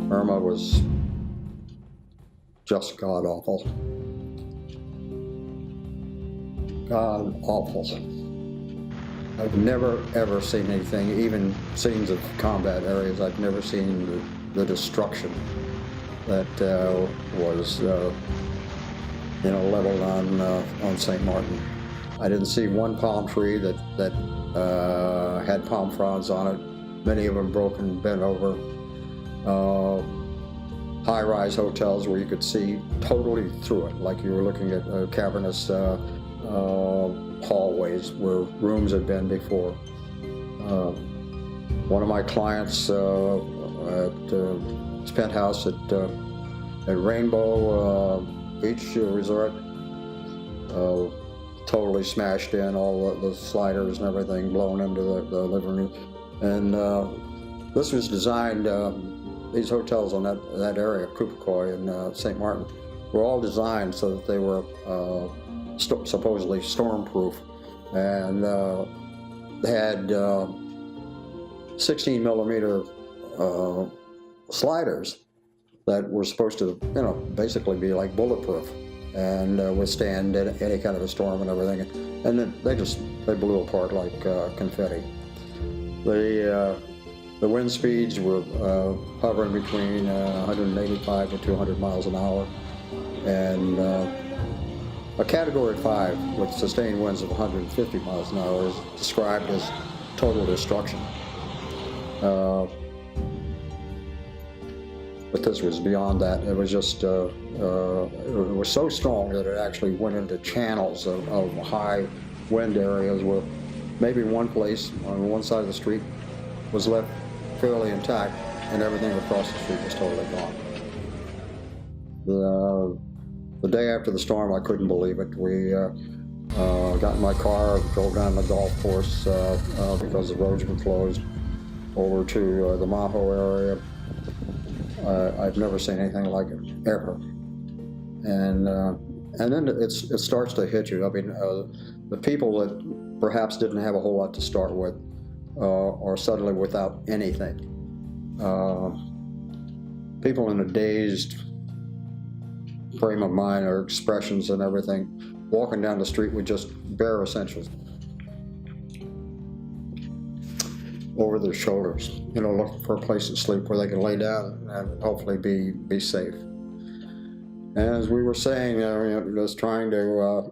Irma was just god-awful. God-awful. I've never, ever seen anything, even scenes of combat areas, I've never seen the destruction that was leveled on St. Martin. I didn't see one palm tree that had palm fronds on it. Many of them broken, bent over. High-rise hotels where you could see totally through it, like you were looking at cavernous hallways where rooms had been before. One of my clients at his penthouse at Rainbow Beach Resort, totally smashed in, all the sliders and everything blown into the living room. And this was designed, these hotels on that area, Kupakoy and St. Martin, were all designed so that they were supposedly storm-proof. And they had 16 millimeter sliders that were supposed to, basically be like bulletproof and withstand any kind of a storm and everything. And then they blew apart like confetti. The wind speeds were hovering between 185 to 200 miles an hour, and a Category 5 with sustained winds of 150 miles an hour is described as total destruction. But this was beyond that. It was just, it was so strong that it actually went into channels of high wind areas where maybe one place on one side of the street was left fairly intact and everything across the street was totally gone. The day after the storm, I couldn't believe it. We got in my car, drove down the golf course because the roads were closed, over to the Maho area. I've never seen anything like it, ever. And then it starts to hit you. I mean, the people that perhaps didn't have a whole lot to start with are suddenly without anything. People in a dazed frame of mind, or expressions and everything, walking down the street with just bare essentials over their shoulders, looking for a place to sleep where they can lay down and hopefully be safe. As we were saying, just trying to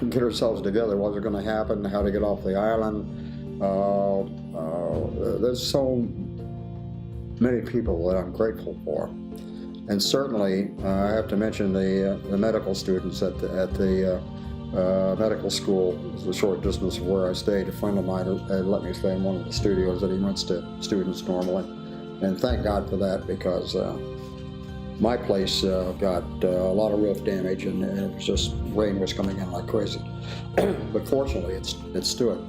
get ourselves together. Was it going to happen? How to get off the island? There's so many people that I'm grateful for. And certainly, I have to mention the medical students at the medical school. It was a short distance of where I stayed. A friend of mine had let me stay in one of the studios that he rents to students normally. And thank God for that, because my place got a lot of roof damage, and it was just, rain was coming in like crazy. But fortunately, it stood.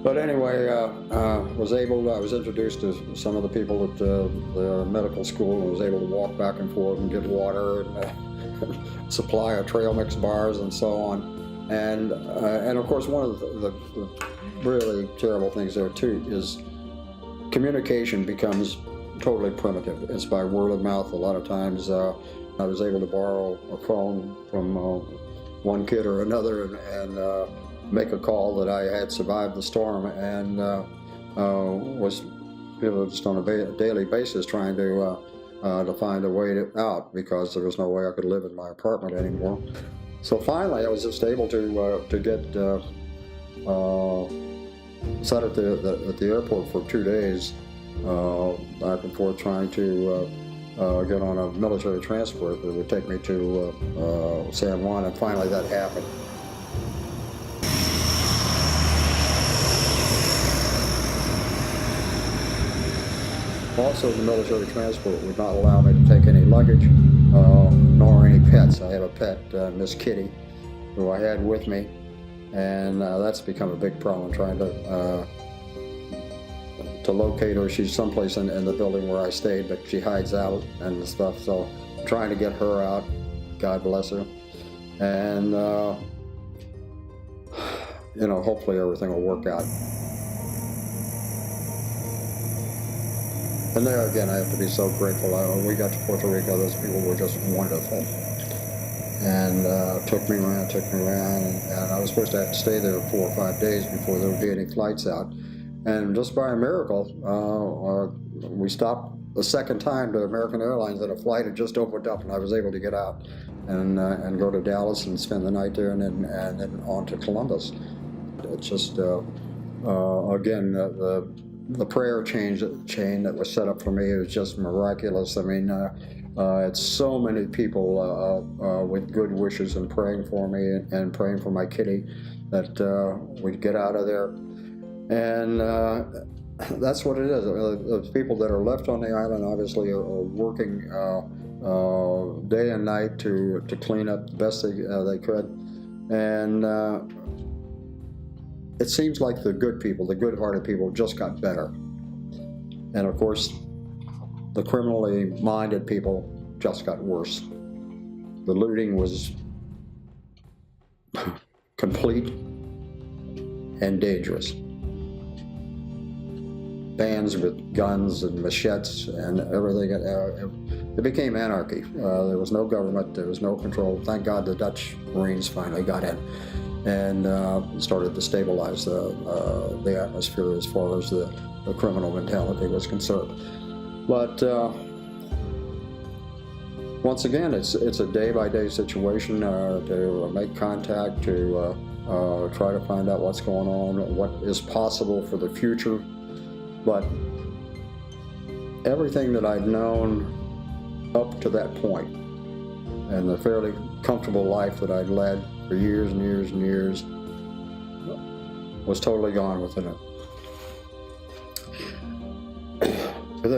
But anyway, I was introduced to some of the people at the medical school, and was able to walk back and forth and get water and supply of trail mix bars and so on. And of course, one of the really terrible things there too is communication becomes totally primitive. It's by word of mouth a lot of times. I was able to borrow a phone from one kid or another and make a call that I had survived the storm, and was just on a daily basis trying to find a way out, because there was no way I could live in my apartment anymore. So finally, I was just able to get set at the airport for 2 days, back and forth, trying to get on a military transport that would take me to San Juan, and finally that happened. Also, the military transport would not allow me to take any luggage, nor any pets. I have a pet, Miss Kitty, who I had with me, and that's become a big problem, trying to locate her. She's someplace in the building where I stayed, but she hides out and stuff, so I'm trying to get her out, God bless her. And, hopefully everything will work out. And there again, I have to be so grateful. When we got to Puerto Rico, those people were just wonderful. And took me around, and I was supposed to have to stay there 4 or 5 days before there would be any flights out. And just by a miracle, we stopped the second time to American Airlines, and a flight had just opened up, and I was able to get out and go to Dallas and spend the night there, and then on to Columbus. It's just again, the prayer chain that was set up for me is just miraculous. I mean, it's so many people with good wishes and praying for me and praying for my kitty that we'd get out of there. And that's what it is. The people that are left on the island obviously are working day and night to clean up the best they could. And it seems like the good people, the good-hearted people, just got better. And of course, the criminally minded people just got worse. The looting was complete and dangerous. Bands with guns and machetes and everything. It became anarchy. There was no government, there was no control. Thank God the Dutch Marines finally got in and started to stabilize the atmosphere as far as the criminal mentality was concerned. But once again, it's a day-by-day situation to make contact, to try to find out what's going on, what is possible for the future. But everything that I'd known up to that point, and the fairly comfortable life that I'd led for years and years and years, was totally gone within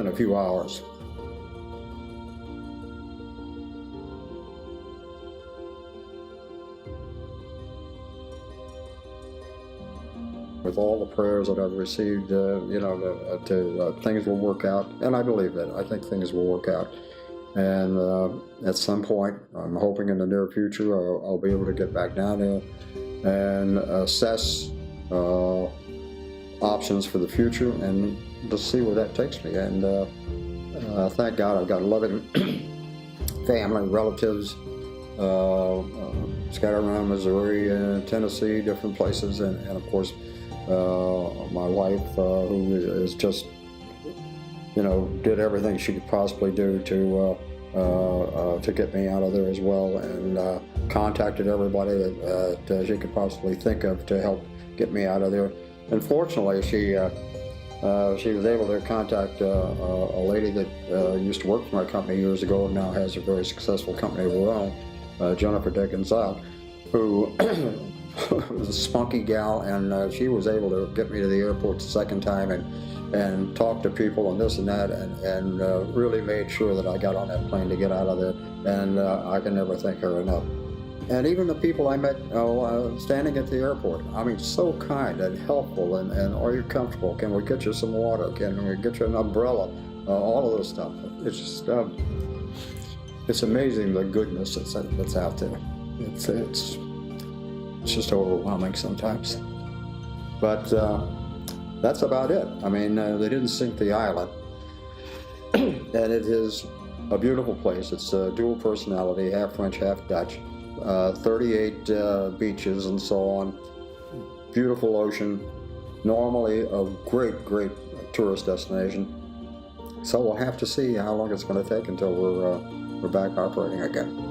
a few hours. With all the prayers that I've received, things will work out, and I believe that. I think things will work out. And at some point, I'm hoping in the near future, I'll be able to get back down there and assess options for the future and to see where that takes me. And thank God I've got loving family, relatives, scattered around Missouri and Tennessee, different places, and of course, my wife, who is just, did everything she could possibly do to get me out of there as well, and contacted everybody that she could possibly think of to help get me out of there. Unfortunately, she was able to contact a lady that used to work for my company years ago and now has a very successful company of her own, Jennifer Dickens, who was a spunky gal, and she was able to get me to the airport the second time and talk to people and this and that, and really made sure that I got on that plane to get out of there, and I can never thank her enough. And even the people I met standing at the airport, I mean, so kind and helpful, and are you comfortable? Can we get you some water? Can we get you an umbrella? All of this stuff. It's just, it's amazing the goodness that's out there. It's just overwhelming sometimes. But that's about it. I mean, they didn't sink the island. And it is a beautiful place. It's a dual personality, half French, half Dutch. 38 beaches and so on. Beautiful ocean. Normally a great tourist destination. So we'll have to see how long it's going to take until we're back operating again.